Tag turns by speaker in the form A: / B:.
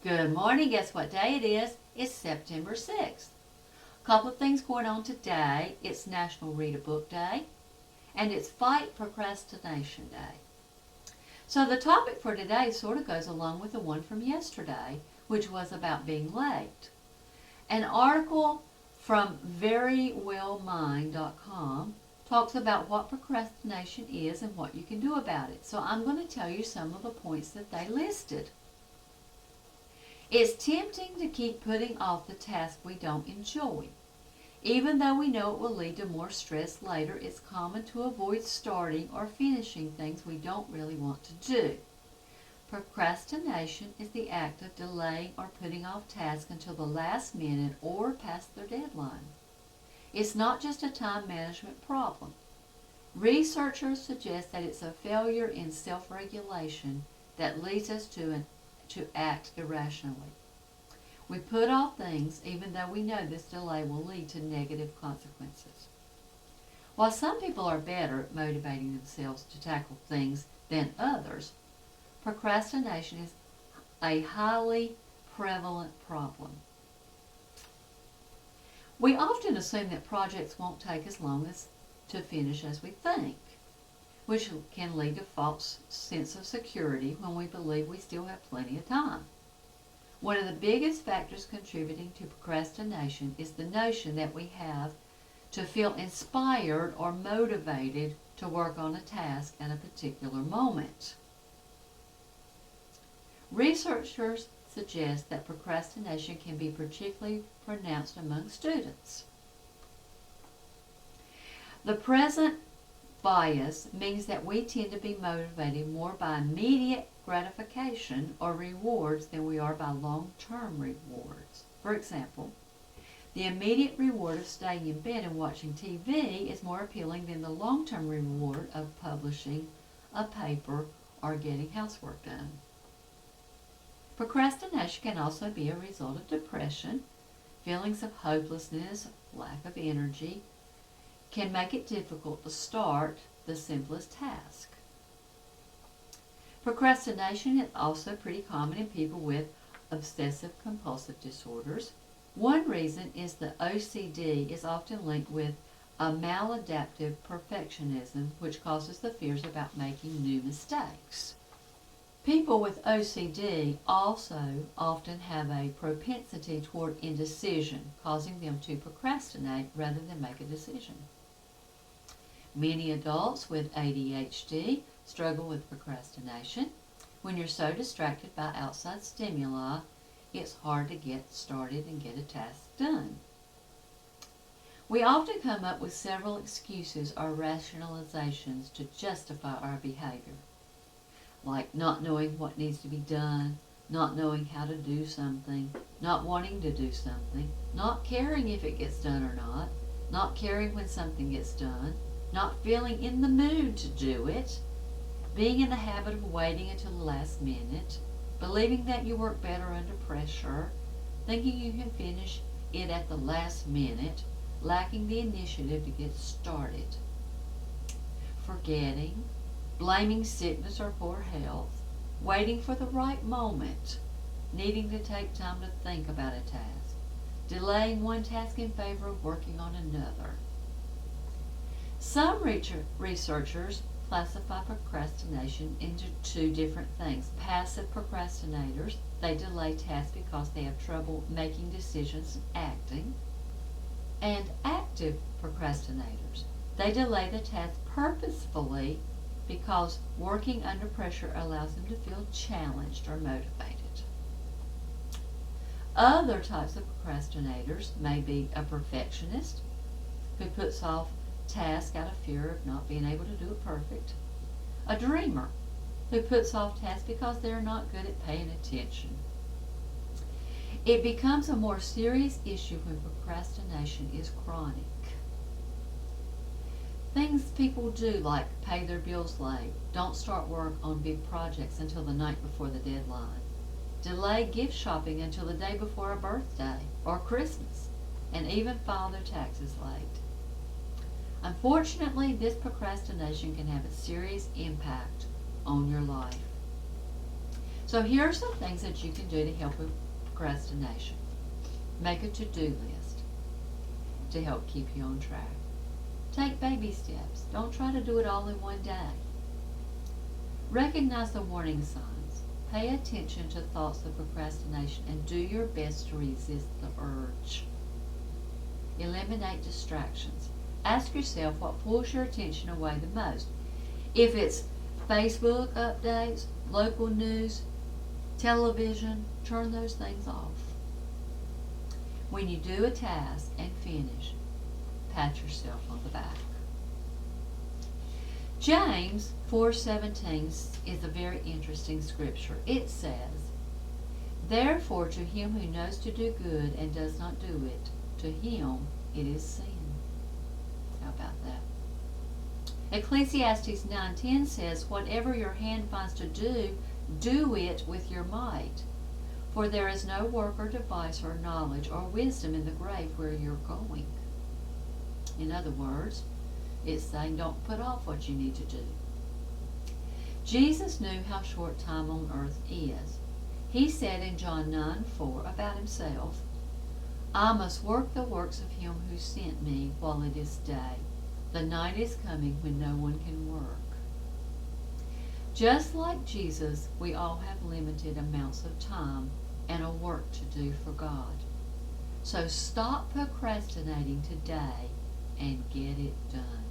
A: Good morning. Guess what day it is? It's September 6th. A couple of things going on today. It's National Read a Book Day, and it's Fight Procrastination Day. So the topic for today sort of goes along with the one from yesterday, which was about being late. An article from verywellmind.com talks about what procrastination is and what you can do about it. So I'm going to tell you some of the points that they listed. It's tempting to keep putting off the task we don't enjoy. Even though we know it will lead to more stress later, it's common to avoid starting or finishing things we don't really want to do. Procrastination is the act of delaying or putting off tasks until the last minute or past their deadline. It's not just a time management problem. Researchers suggest that it's a failure in self-regulation that leads us to act irrationally. We put off things even though we know this delay will lead to negative consequences. While some people are better at motivating themselves to tackle things than others, procrastination is a highly prevalent problem. We often assume that projects won't take as long to finish as we think, which can lead to a false sense of security when we believe we still have plenty of time. One of the biggest factors contributing to procrastination is the notion that we have to feel inspired or motivated to work on a task at a particular moment. Researchers suggest that procrastination can be particularly pronounced among students. The present bias means that we tend to be motivated more by immediate gratification or rewards than we are by long-term rewards. For example, the immediate reward of staying in bed and watching TV is more appealing than the long-term reward of publishing a paper or getting housework done. Procrastination can also be a result of depression. Feelings of hopelessness, lack of energy, can make it difficult to start the simplest task. Procrastination is also pretty common in people with obsessive-compulsive disorders. One reason is that OCD is often linked with a maladaptive perfectionism, which causes the fears about making new mistakes. People with OCD also often have a propensity toward indecision, causing them to procrastinate rather than make a decision. Many adults with ADHD struggle with procrastination. When you're so distracted by outside stimuli, it's hard to get started and get a task done. We often come up with several excuses or rationalizations to justify our behavior, like not knowing what needs to be done, not knowing how to do something, not wanting to do something, not caring if it gets done or not caring when something gets done, not feeling in the mood to do it, being in the habit of waiting until the last minute, believing that you work better under pressure, thinking you can finish it at the last minute, lacking the initiative to get started, forgetting, blaming sickness or poor health, waiting for the right moment, needing to take time to think about a task, delaying one task in favor of working on another. Some researchers classify procrastination into two different things. Passive procrastinators, they delay tasks because they have trouble making decisions and acting. And active procrastinators, they delay the task purposefully because working under pressure allows them to feel challenged or motivated. Other types of procrastinators may be a perfectionist who puts off tasks out of fear of not being able to do it perfect, a dreamer who puts off tasks because they're not good at paying attention. It becomes a more serious issue when procrastination is chronic. Things people do like pay their bills late, don't start work on big projects until the night before the deadline, delay gift shopping until the day before a birthday or Christmas, and even file their taxes late. Unfortunately, this procrastination can have a serious impact on your life. So here are some things that you can do to help with procrastination. Make a to-do list to help keep you on track. Take baby steps. Don't try to do it all in one day. Recognize the warning signs. Pay attention to thoughts of procrastination and do your best to resist the urge. Eliminate distractions. Ask yourself what pulls your attention away the most. If it's Facebook updates, local news, television, turn those things off. When you do a task and finish, pat yourself on the back. James 4:17 is a very interesting scripture. It says, "Therefore to him who knows to do good and does not do it, to him it is sin." How about that? Ecclesiastes 9:10 says, "Whatever your hand finds to do, do it with your might. For there is no work or device or knowledge or wisdom in the grave where you're going." In other words, it's saying don't put off what you need to do. Jesus knew how short time on earth is. He said in John 9:4 about himself, "I must work the works of him who sent me while it is day. The night is coming when no one can work." Just like Jesus, we all have limited amounts of time and a work to do for God. So stop procrastinating today and get it done.